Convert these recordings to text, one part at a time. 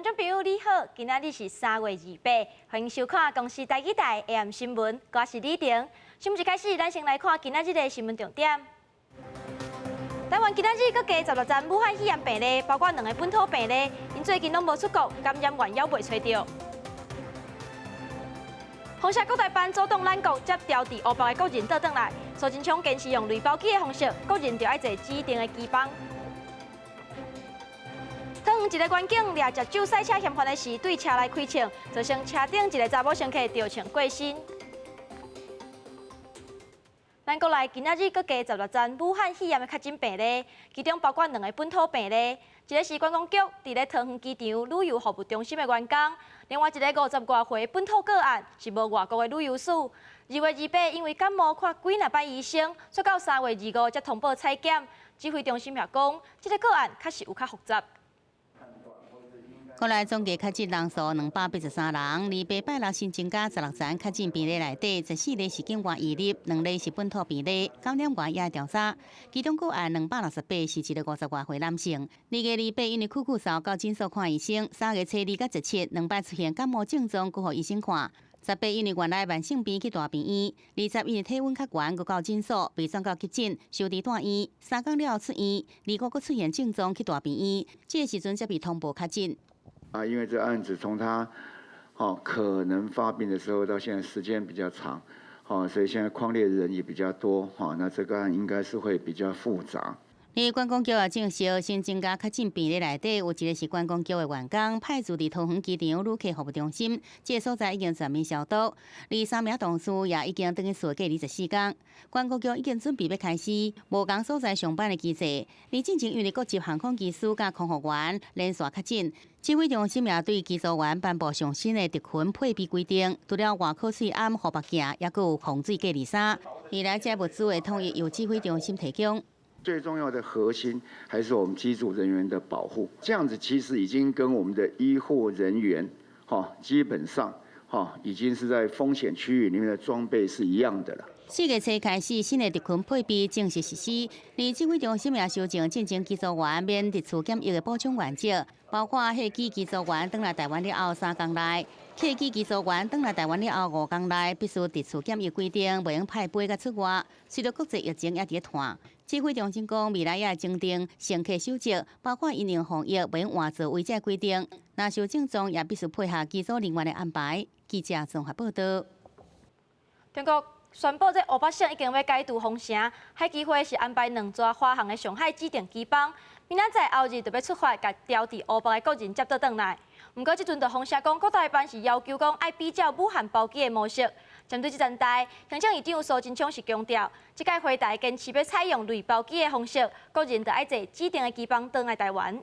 观众朋友你好，今仔日是3月28，欢迎收看公视台语台 AM 新闻，我是李婷。新闻一开始，咱先来看今仔日的新闻重点。台湾今仔日各加16宗武汉肺炎病例，包括2个本土病例，因最近拢无出国，感染源犹未找到。红社国台办主动拦国，接调伫乌北的国人倒转来，苏贞昌坚持用雷暴机的方式，国人就要坐指定的机房。桃园一个员警掠食酒赛车嫌犯的时，对车内开枪，造成车顶一个查某乘客着枪过身。咱国内今仔日各加16宗武汉肺炎的确诊病例，其中包括2个本土病例，一个是观光局伫咧桃园机场旅游服务中心的员工，另外一个50多岁本土个案是无外国的旅游史。2月28因为感冒看几若摆医生，说到3月25才通报采检。指挥中心也讲，这个个案确实有较复杂。国内总计确诊人数283人，礼拜拜六新增加16宗确诊病例内底，14例是境外移入，2例是本土病例，感染源也调查。其中个案268是一个50多岁男性。2月礼拜因为酷嗽到诊所看医生，3月初2到17两摆出现感冒症状，佮互医生看。18因为原来慢性病去大病院，20因为体温较悬，佮到诊所被转到急诊，收治住院，3天了出院，25佮出现症状去大病院，这个时阵才被通报确诊。因为这个案子从他可能发病的时候到现在时间比较长，所以现在匡列人也比较多，那这个案应该是会比较复杂。观光局也证实，新增加确诊病例内底有一个是观光局的员工，派驻伫桃园机场旅客服务中心，这个所在已经全面消毒。3名同事也已经等于睡过24天。观光局已经准备要开始无同所在上班的机制。进前因为国际航空技师甲空服员连续确诊，指挥中心也对机组员颁布上新的特群配备规定，除了外口水暗、护目镜，也有防水隔离衫。未来这物资的统一由指挥中心提供。最重要的核心还是我们机组人员的保护，这样子其实已经跟我们的医护人员，基本上已经是在风险区域里面的装备是一样的了。4月初开始，新的特群配备正式实施。指挥中心也修正进前机组员免入厝检疫的补充原则，包括客机机组员返来台湾了后3天内，客机机组员返来台湾了后5天内，必须入厝检疫规定，袂用派飞甲出外。随着国际疫情也伫传，指挥中心讲，未来也会增订乘客守则，包括因应防疫袂用换座位这规定。若受症状，也必须配合机组人员的安排。记者综合报道。中国宣布，这湖北省已经要改渡封城，海基会是安排2座华航的上海指定机房，明仔载后日就要出发，甲调伫湖北的国人接倒转来。不过，这阵就风声讲，国台办是要求讲爱比照武汉包机的模式。针对这件代，行政院长苏贞昌是强调，这届回台坚持要采用类包机的方式，国人就要坐指定的机房倒来台湾。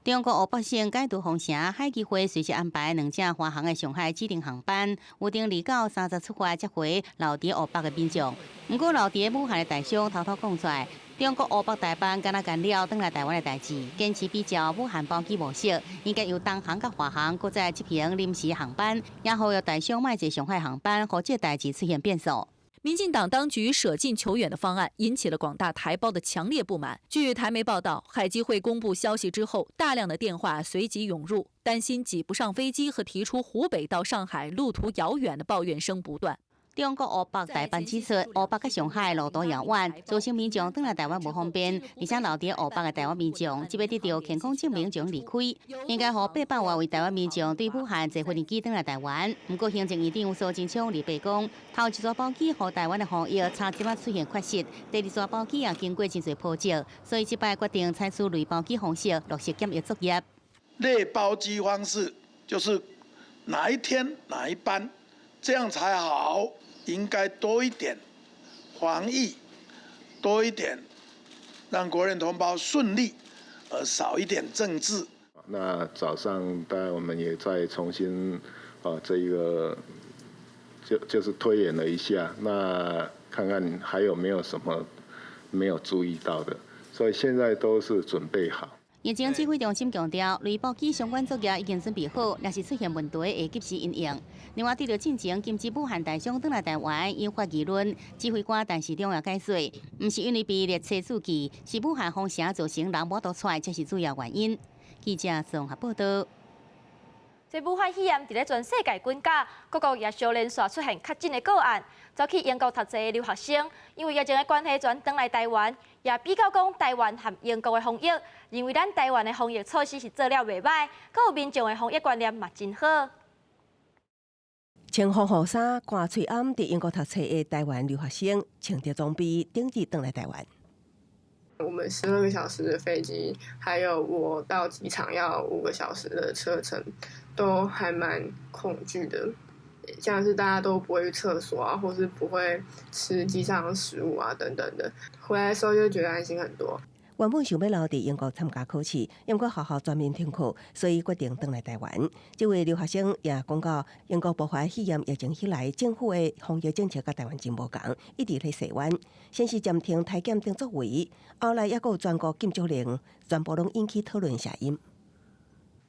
中国湖北省改渡封城，海基会随时安排2架华航的上海指定航班，预定2到30出发接回留伫湖北的民众。不过，留伫武汉的台商偷偷讲出来，中国湖北台办敢若干了倒来台湾的代志，坚持比照武汉包机模式，应该由东航甲华航搁再执行临时航班，也呼吁台商莫坐上海航班，互这代志出现变数。民进党当局舍近求远的方案引起了广大台胞的强烈不满。据台媒报道，海基会公布消息之后，大量的电话随即涌入，担心挤不上飞机和提出湖北到上海路途遥远的抱怨声不断。中国湖北台办指出，湖北甲上海路途遥远，造成民众返来台湾无方便，而且留伫湖北的台湾民众，只要得到健康证明就能离开。应该予800多位台湾民众对武汉坐飞机返来台湾。不过，行政院长苏贞昌礼拜讲，头一座包机予台湾的防疫差点仔出现缺失，第2座包机也经过真侪波折，所以这摆决定采取类包机方式落实检疫作业。类包机方式就是哪一天哪一班，这样才好。应该多一点防疫，多一点让国人同胞顺利，而少一点政治。那早上当然我们也再重新这一个就是推演了一下，那看看还有没有什么没有注意到的，所以现在都是准备好。疫情指挥中心强调，雷暴机相关作业已经准备好，若是出现问题会及时应用。另外，对着进前禁止武汉台商返来台湾引发议论，指挥官陈时中也解释，不是因为被列车注记，是武汉封城造成人无多出来，才是主要原因。记者综合报道。这武汉肺炎伫咧全世界滚价，各国也相连续出现确诊的个案。早去英国读册的留学生，因为疫情的关系，转返来台湾，也比较讲台湾和英国的防疫，认为咱台湾的防疫措施是做了袂歹，阁有民众的防疫观念嘛真好。穿防护衫、挂喙暗，伫英国读册的台湾留学生，穿着装备，顶日返来台湾。我们12个小时的飞机，还有我到机场要5个小时的车程，都还蛮恐惧的。像是大家都不会去厕所啊，或是不会吃机上的食物啊等等的，回来的时候就觉得安心很多。原本想要留伫英国参加考试，因过学校全面停课，所以决定返来台湾。这位留学生也讲到，英国爆发肺炎疫情以来，政府的防疫政策甲台湾真无同，一直咧洗碗。先是暂停体检等作为，后来也有全国禁足令，全部拢引起讨论声音。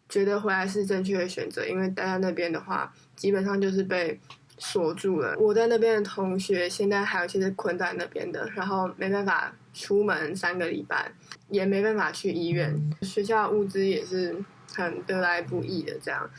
觉得回来是正确的选择，因为待在那边的话，基本上就是被锁住了。我在那边的同学，现在还有一些是困在那边的，然后没办法出门3个礼拜，也没办法去医院，学校物资也是很得来不易的这样。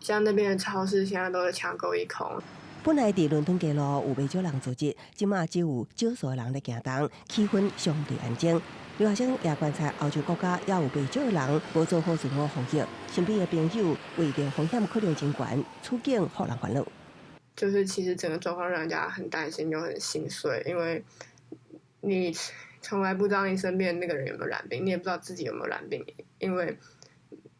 像那边的超市现在都是抢购一空。本来伫伦敦街路有袂少人组织，即马只有少数人咧行动，气氛相对安静。留学生也观察欧洲国家也有袂少人无做好自我防疫，身边的朋友为着风险可能真悬，处境互人烦恼。就是其实整个状况让人家很担心又很心碎，因为你从来不知道你身边那个人有没有染病，你也不知道自己有没有染病，因为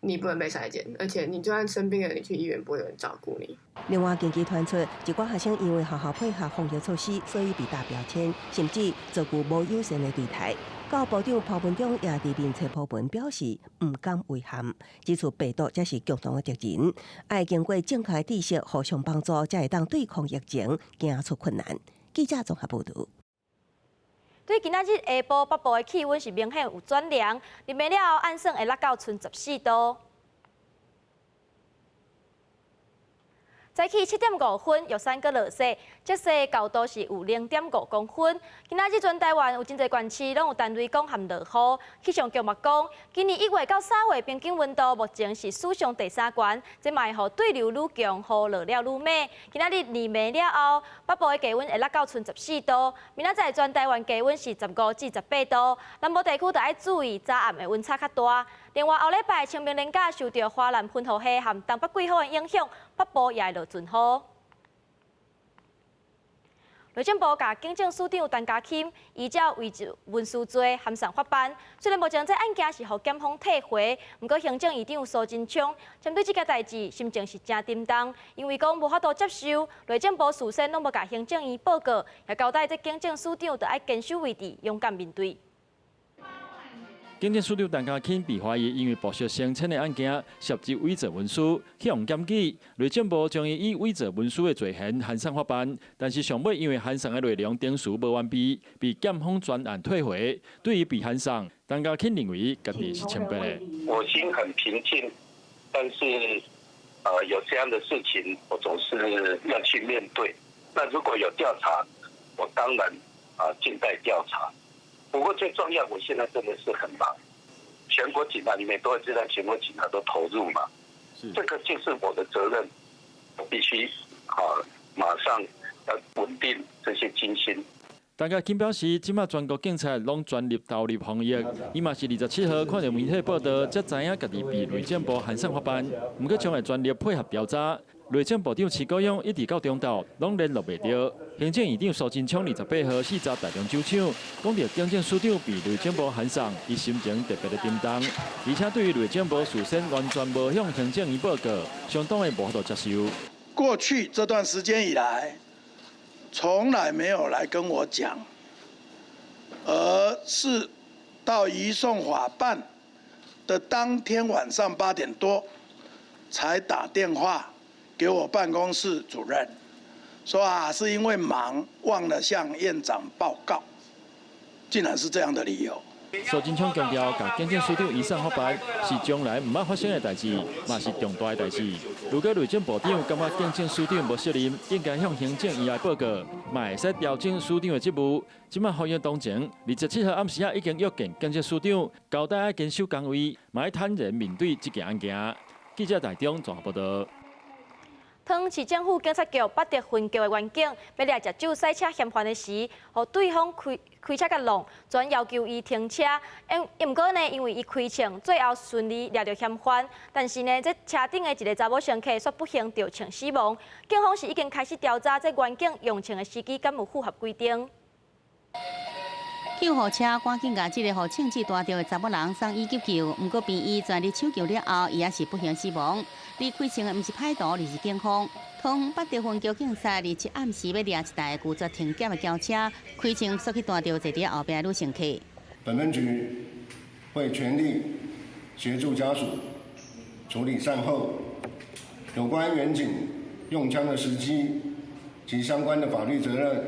你不能被筛检，而且你就算生病了，你去医院不会有人照顾你。另外，近期传出一寡学生因为学校配合防疫措施，所以被打标签，甚至遭遇无友善的对待。教育部长朴文忠也伫面册铺文表示，唔敢违涵，指出病毒才是共同的敌人，爱经过正确的知识，互相帮助，才会当对抗疫情，行出困难。记者综合报道。对今仔日下晡北部的气温是明显有转凉，入暝了后暗算会落到剩14度。早起7点5分，玉山阁落雪，这雪高度是有0.5公分。今仔日全台湾有真侪县市拢有单位降含落雨。气象局嘛讲，今年1月到3月平均温度目前是史上第3悬，这嘛会互对流愈强，雨落了愈猛。今仔日入暝了后，北部的低温会落到剩14度，明仔载全台湾低温是15至18度，南部地区就要注意早暗的温差较大。另外，后礼拜清明连假受到华南喷雨系和东北季风的影响，北部也会落阵雨。内政部甲警政署长陈家钦依照违文书罪函上法办。虽然目前这案件是互检方退回，不过行政院长苏贞昌针对这件代志，心情是真沉重，因为讲无法度接受内政部事先拢无甲行政院报告，也交代这警政署长就要坚守位置，勇敢面对。警政署长陈家钦被怀疑因为剥削升迁的案件涉及伪造文书，去用检举，内政部将伊以伪造文书的罪嫌函上法办，但是上尾因为函上的内容陈述无完备，被检方专案退回。对于被函上，陈家钦认为家己是清白的。我心很平静，但是有这样的事情，我总是要去面对。那如果有调查，我当然静待调查。不过最重要，我现在真的是很忙，全国警察里面都会知道，全国警察都投入嘛，这个就是我的责任，我必须马上要稳定这些军心。陈家钦表示，即马全国警察拢全力投入防疫，伊嘛是27号看到媒体报道，才知影家己被内政部函上法办，毋过将会全力配合调查。内政部长徐国勇一直到中昼拢联络袂到，行政院长苏贞昌28号4早台中首长，讲到警政署长被内政部函上，伊心情特别的沉重，而且对于内政部事先完全无向行政院报告，相当的无法度接受。过去这段时间以来，从来没有来跟我讲，而是到移送法办的当天晚上8点多，才打电话给我办公室主任，说是因为忙忘了向院长报告，竟然是这样的理由。苏贞昌强调，甲警政署长移送法办是将来唔捌发生的代志，嘛是重大的代志。如果内政部长感觉警政署长无责任，应该向行政院来报告，嘛会使调整署长的职务。即卖法院当前，27号暗时已经约见警政署长，交代要坚守岗位，嘛要坦然面对这件案件。记者台中综合报道。当市政府警察局8得分局的员警要来食酒赛车嫌犯的时，互对方开车甲弄，转要求伊停车。不过呢，因为伊开枪，最后顺利抓到嫌犯。但是呢，这车顶的一个查某乘客却不幸着枪死亡。警方是已经开始调查这员警用枪的时机敢有符合规定。救护车赶紧把这个互枪支大条的查某人送医急救，不过病医全力抢救了后，伊也是不幸死亡。离开枪的不是歹徒，而是警方。通8得分局警察27暗时要抓一台拒绝停检的轿车，开枪锁去大条坐伫后边的女乘客。本分局会全力协助家属处理善后，有关员警用枪的时机及相关的法律责任，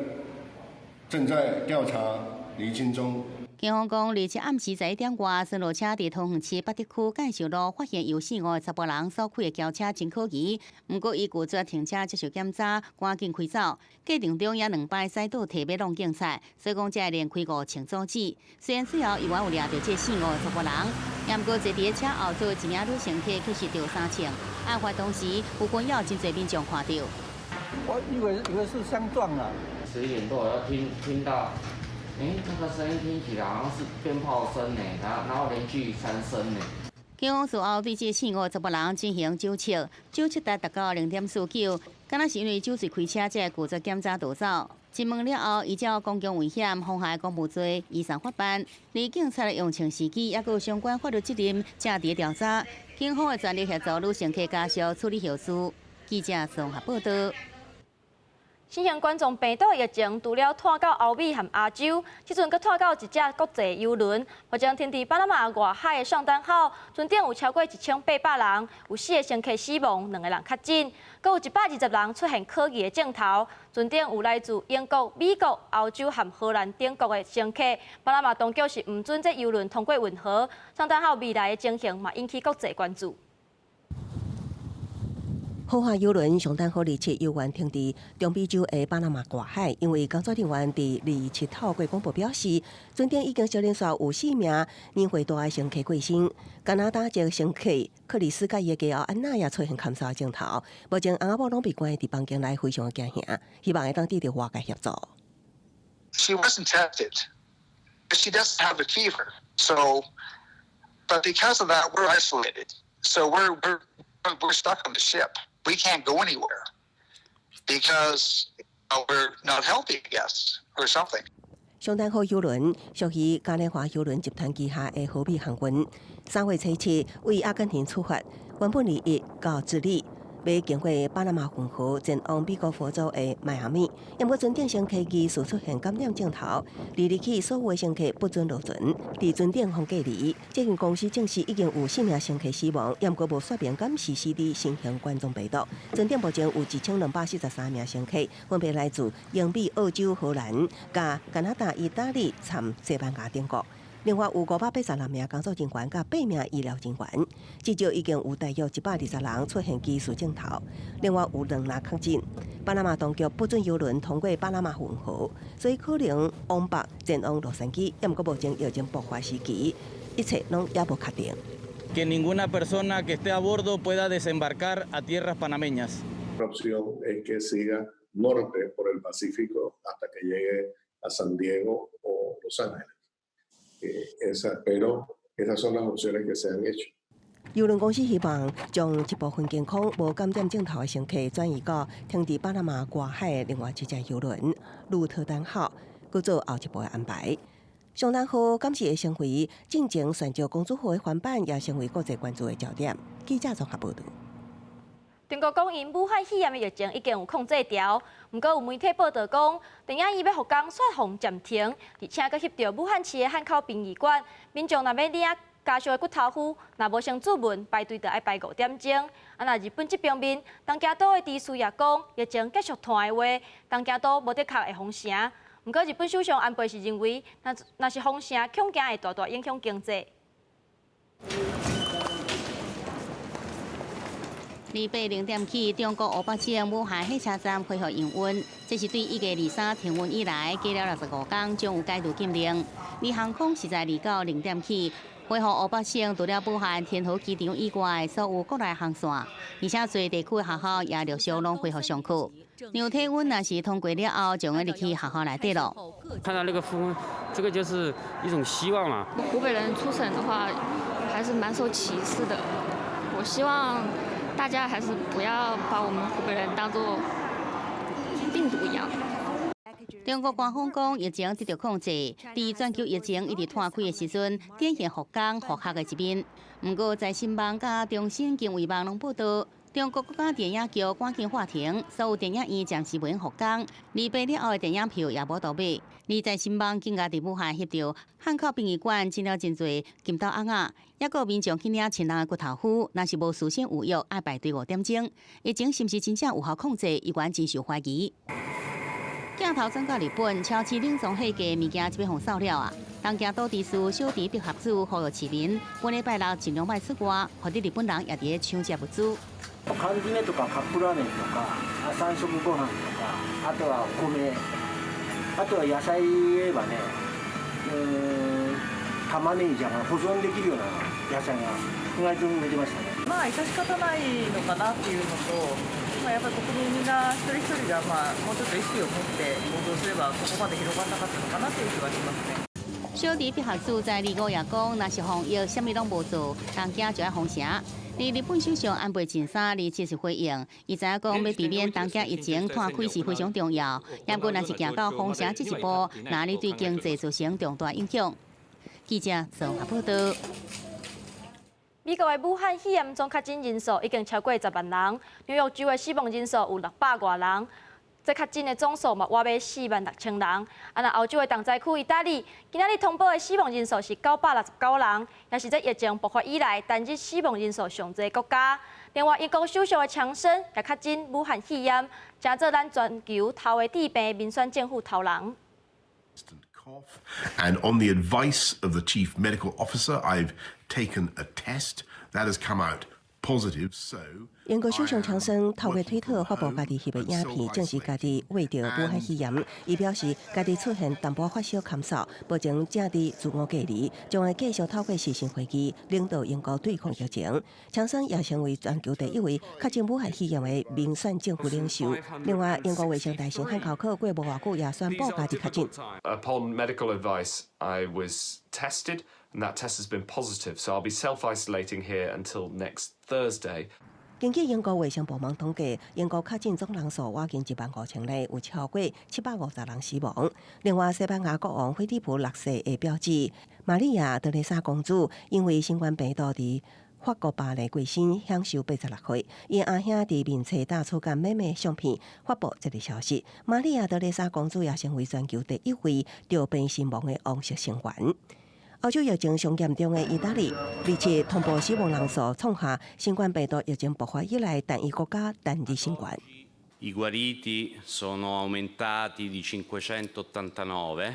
正在调查厘清中。警方讲，27暗时11点外，巡逻车伫桃园市8德区介绍路发现有4、5个查甫人所开的轿车真可疑，不过伊拒绝停车接受检查，赶紧开走。过程中也2摆驶倒提要弄警察，所以讲才会连开5枪阻止。虽然最后伊有抓到这4、5个查甫人，也不过坐伫车后座的一名女乘客却是着3枪。案发当时，附近也有真侪民众看到。我以为是相撞了。11点多，要听到。那个声音听起来好像是鞭炮声呢，然后连续3声呢。警方事后对这4、5个查甫人进行酒测，酒测达到0.49，敢若是因为酒醉开车才拒绝检查逃走。询问了后，依照公共危险、妨害公务罪移送法办，而警察的用枪时机也有相关法律责任，正伫调查。警方会全力协助女乘客家属处理后事。记者综合报道。新型冠状病毒疫情除了拖到欧美和亚洲，即阵阁拖到一只国际邮轮，或将停伫巴拿马外海的圣丹号，船顶有超过1800人，有4个乘客死亡，2个人确诊，阁有120人出现可疑的镜头。船顶有来自英国、美国、欧洲和荷兰等国的乘客。巴拿马当局是唔准这邮轮通过运河，圣丹号未来的情形嘛引起国际关注。豪华邮轮圣丹号27游园停伫中美洲的巴拿马外海，因为工作人员伫27透过广播表示，船顶已经接连续有4名年岁大的乘客过身。加拿大籍乘客克里斯甲伊的家后安娜也出现砍杀的镜头，目前翁仔某拢被关伫房间内，非常的惊吓，希望会当得到外界协助。She wasn't tested. She doesn't have a fever, so, but because of that, we're isolated. So we're stuck on the ship. We can't go anywhere because we're not healthy, I guess, or something. 圣丹号邮轮属于嘉年华邮轮集团旗下的豪美航运。3月7日为阿根廷出发，原本21到智利，要经过巴拿马运河前往美国佛州的迈阿密。因为船顶乘客疑似出现感染镜头，2日起所有的乘客不准落船，伫船顶防隔离。这间公司证实已经有4名乘客死亡，也不过无说明敢是新型冠状病毒。船顶目前有1243名乘客，分别来自英美、澳洲、荷兰、加拿大、意大利、参西班牙等国。另外有586名工作人员甲8名医疗人员，至少已经有大约120人出现疑似镜头。另外有2人确诊。巴拿马当局不准邮轮通过巴拿马运河，所以可能往北前往洛杉矶，也毋过目前疫情爆发时期，一切拢也无确定。Que ninguna persona que esté a bordo pueda desembarcar a tierras panameñas. La opción es que siga norte por el Pacífico hasta que llegue a San Diego o Los Ángeles. Pero esas son las opciones que se han hecho. 邮轮公司希望将一部分健康无感染镜头的乘客转移到停伫巴拿马外海的另外一只邮轮鹿特丹号，搁做后一步的安排。圣丹号今次的升回，进前选召公主号的翻版也成为国际关注的焦点。记者综合报道。中国讲因武汉肺炎的疫情已经有控制掉，不过有媒体报道讲，电影院要复工煞封暂停，而且搁翕到武汉市的汉口殡仪馆，民众若要领家属的骨头夫，若无先注文，排队就要排5点钟。若日本这方面，东京都的知事也讲，疫情继续拖的话，东京都无得靠会封城。不过日本首相安倍是认为，若是封城，恐惊会大大影响经济。礼拜0点起，中国500种武汉火车站恢复营运，这是对1月23停运以来，过了65天将有解除禁令。而航空是在2到0点起恢复500种，除了武汉天河机场以外所有国内航线，而且侪地区的学校也陆续拢恢复上课。量体温若是通过了后，将会入去学校内底咯。看到那个风，这个就是一种希望嘛。湖北人出省的话，还是蛮受歧视的。我希望大家还是不要把我们湖北人当作病毒一样。中国官方讲疫情得到控制，在全球疫情一直摊开的时阵，展现复工复学的一面。不过，在新闻甲中新经纬网拢报道，中国国家电影局赶紧法庭，所有电影院暂时袂复工，礼拜了后的电影票也无倒买。而在新闻更加伫武汉翕到汉口殡仪馆进了真侪金刀翁仔，也有民众去领亲人的骨头麸，若是无事先预约，爱排队5点钟。疫情是毋是真正有效控制，依然真受怀疑。镜头转到日本，超市冷藏货架物件就要互扫了啊！东京都地市小池百合子呼吁市民，本礼拜六尽量莫出外，或者日本人也伫咧抢食物资。缶詰とかカップラーメンとか3食ご飯とか、あとはお米、あとは野菜言えばね、玉ねぎじゃが保存できるような野菜が意外と売れてましたね。まあ致し方ないのかなっていうのと。やっぱり国民みんな一人一人がもうちょっと意識を持って行動すればここまで広がらなかったのかなという気がしますね。小池百合子在2月也讲，若是防疫啥物拢无做，东京就要封城。而日本首相安倍晋三27日回应，伊知影讲要避免东京疫情摊开是非常重要，不过若是行到封城这一步，哪里对经济造成重大影响？记者综合报道。美国的武汉肺炎总确诊人数已经超过10万人，纽约州的死亡人数有600多人，这确诊的总数嘛，约要46000人。那欧洲的重灾区意大利，今仔日通报的死亡人数是969人，也是这疫情爆发以来单日死亡人数上侪国家。另外，英国首相的强生也确诊武汉肺炎，真做咱全球头的治病民选政府头人。And on the advice of the chief medical officer, I've taken a test that has come out positive. So 英国首相强生透过推特发布家己翕的影片，证实家己患着武汉肺炎。伊表示家己出现淡薄发烧咳嗽，目前正伫自我隔离，将会继续透过视讯会议领导英国对抗疫情。强生也成为全球第一位确诊武汉肺炎的民选政府领袖。另外，英国卫生大臣汉考克过无偌久也宣布家己确诊。Upon medical advice, I was tested, and that test has been positive. So I'll be self-isolating here until next Thursday. 根据英国卫生部门统计，英国确诊总人数约近15000例，有超过750人死亡。另外，西班牙国王菲利普6世的表姊玛利亚·德蕾莎公主因为新冠病毒伫法国巴黎过身，享受86岁。伊阿兄伫面册打出甲妹妹相片，发布这个消息。玛利亚·德蕾莎公主也成为全球第一位着病身亡的王室成员。欧洲疫情上严重的意大利，27通报死亡人数创下新冠病毒疫情爆发以来单一国家单日新高。I guariti sono aumentati di 589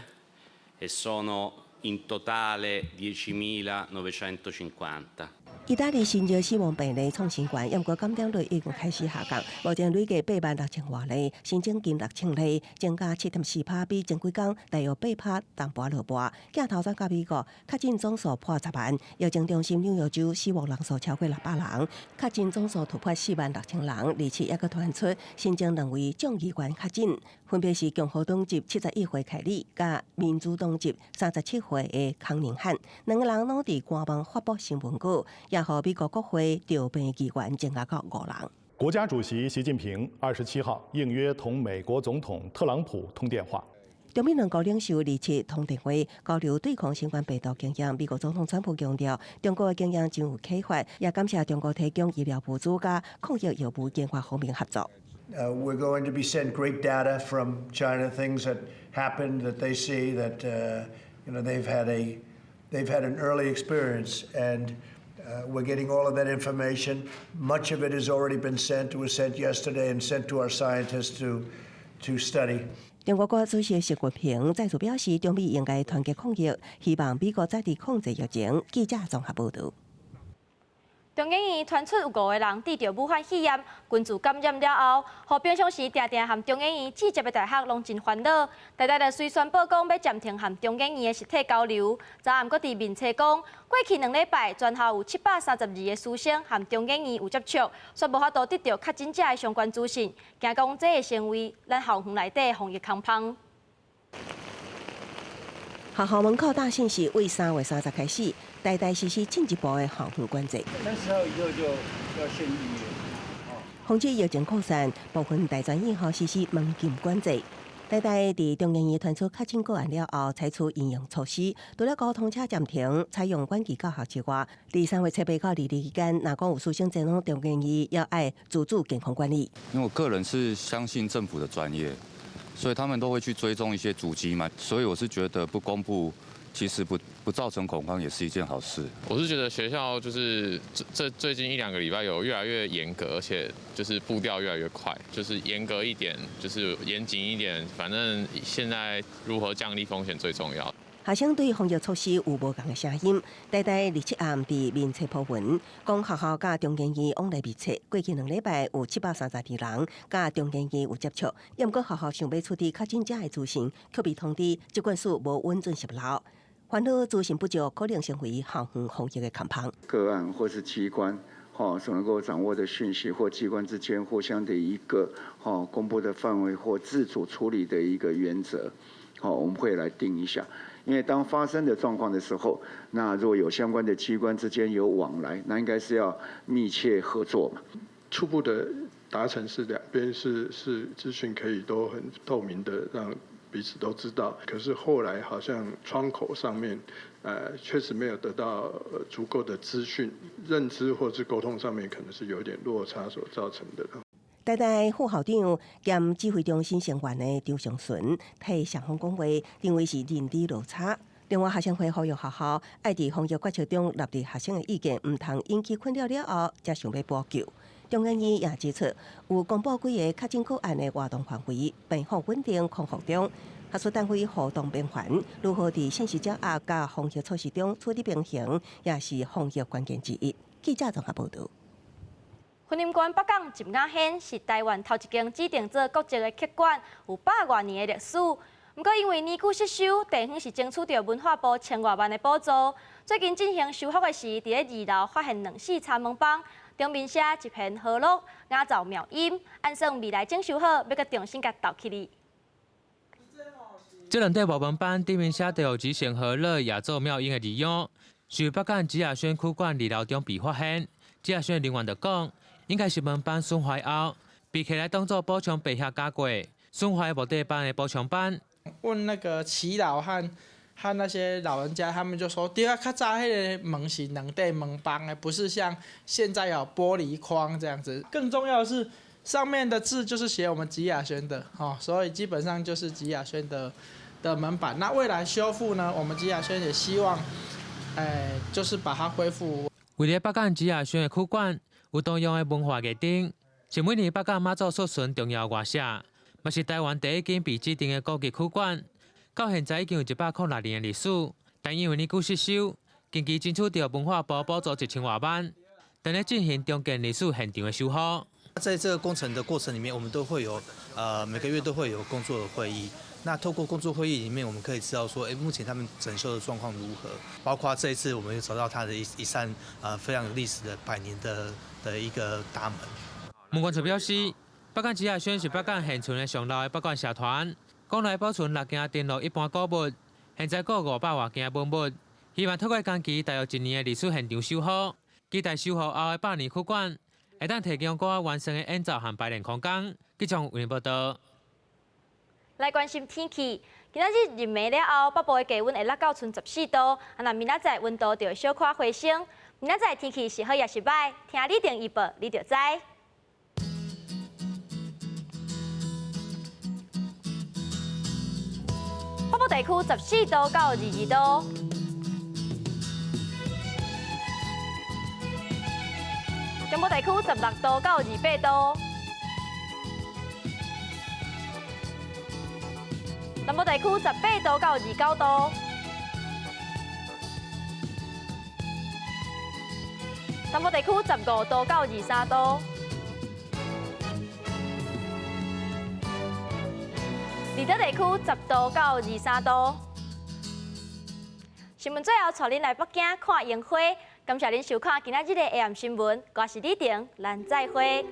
e sono in totale 10.950. 意大利新增死亡病例创新高，不过感染率已经开始下降，目前累计86000多例，新增近6000例，增加7.4%，比前几天大约8%淡薄落败。镜头转到美国，确诊总数破10万，疫情中心纽约州死亡人数超过600人，确诊总数突破46000人。27也阁传出新增2位众议员确诊，分别是共和党籍71岁凯利，甲民主党籍37岁的康宁汉，两个人拢伫官网发布新闻稿。也和美国国会调病议员增加到5人。国家主席习近平27号应约同美国总统特朗普通电话。中美两国领袖27通电话，交流对抗新冠病毒经验。美国总统川普强调，中国的经验真有启发，也感谢中国提供医疗物资加抗疫药物研发方面合作。We're going to be sent great data from China, things that happened that they see that they've had an early experience and. We're getting all of that information. Much of it has already been sent. It was sent yesterday and sent to our scientists to study. 中国国主席习近平再次表示，中美应该团结抗疫，希望美国早日控制疫情。记者综合报道。中研院传出有5个人得到武汉肺炎群组感染了后，和平常时定定和中研院直接的大学拢真烦恼。大家就虽宣布讲要暂停和中研院的实体交流，早暗搁伫面册讲，过去2礼拜全校有732个师生和中研院有接触，却无法度得到确诊者的相关资讯，惊讲这会成为咱校园内底防疫空窗。学校门口大信息为3月30开始，台台实施进一步的校园管制。那10号以后就要限预约。防止疫情扩散，部分大专院校实施门禁管制。台台伫中研院传出确诊个案了后，采取应用措施，除了高通车暂停，采用远距教学之外，伫3月7日到2日期间，若讲有师生前往中研院，要爱自主健康管理。因为我个人是相信政府的专业。所以他们都会去追踪一些足迹嘛，所以我是觉得不公布，其实不造成恐慌也是一件好事。我是觉得学校就是这最近1-2个礼拜有越来越严格，而且就是步调越来越快，就是严格一点，就是严谨一点，反正现在如何降低风险最重要。学生对防疫措施有无同的声音。台大27暗伫面册铺文，讲学校甲中研院往来密切，过去2礼拜有732人甲中研院有接触，也毋过学校想要处理确诊者的资讯，却被通知疾管署无稳准泄露，烦恼资讯不足，可能成为校园防疫的空棚。个案或是机关。所能够掌握的讯息或机关之间互相的一个公布的范围或自主处理的一个原则，我们会来定一下。因为当发生的状况的时候，那如果有相关的机关之间有往来，那应该是要密切合作嘛。初步的达成是两边是资讯可以都很透明的让彼此都知道，可是后来好像窗口上面，确实没有得到足够的资讯，认知或是沟通上面可能是有点落差所造成的。台大副校长兼指挥中心成员的张尚纯替校方讲话，认为是认知落差。另外，学生会呼吁学校爱伫防疫决策中纳入学生的意见，唔通引起困扰了后，才想要补救。中研院也指出，有公布几个确诊个案的活动范围，病况稳定康复中。学术单位互动平衡，如何伫信息掌握甲防疫措施中取得平衡，也是防疫关键之一。记者综合报道。婚姻馆北港金雅县是台湾头一间指定做国际的客馆，有100多年的历史。不过因为年久失修，地方是争取到文化部1000多万的补助。最近进行修复的时，伫咧2楼发现2室插门房，中面写一片和乐，雅造妙音，按算未来整修好，要佮重新佮斗起哩。这2块木门板顶面写着吉祥和乐、雅奏妙音的字样，是北港紫雅轩区馆2楼中被发现。紫雅轩人员就讲，应该是门板损坏后，被起来当作补强白下加过，损坏无地板的补强板。问那个耆老和那些老人家，他们就说，对啊，较早迄个门是2块门板的，不是像现在有玻璃框这样子。更重要的是，上面的字就是写我们吉雅轩的，所以基本上就是吉雅轩的门板。那未来修复呢，我们吉雅轩也希望，就是把它恢复。为了北港吉雅轩的区馆，有多样的文化艺展，是每年北港妈祖xuất巡重要外舍，嘛是台湾第一间被指定的国际区馆。到现在已经有106年的历史，但因为年久失修，近期争取到文化部补助1000多万，正在进行重建历史现场的修复。在这个工程的过程里面，我们都会有每个月都会有工作的会议。那透过工作会议里面，我们可以知道说，目前他们整修的状况如何？包括这一次，我们又找到它的一扇非常有历史的100年的一个大门。文管处表示，北港吉雅轩是北港现存的上老的北港社团，国内保存6件电路一般古物，现在有500多件文物，希望透过工期大约1年的历史现场修复，期待修复后的100年区馆，会当提供更完善的演奏和排练空间。记者为报道。来关心天气，今仔日日暝了后，北部的低温会落到剩14度，明仔载温度就会小可回升。明仔载天气是好也是歹，听你定预报你就知。北部地区14度到22度，中部地区16度到28度。南部地区18度到29度，南部地区15度到23度，离岛地区10度到23度。新闻最后带恁来北京看樱花，感谢恁收看今仔日的 AM 新闻，我是李婷，咱再会。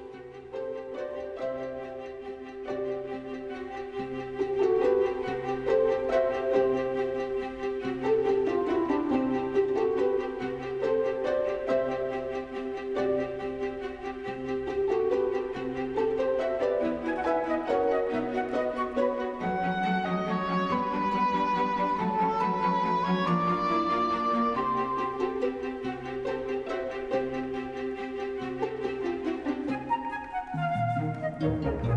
Thank you.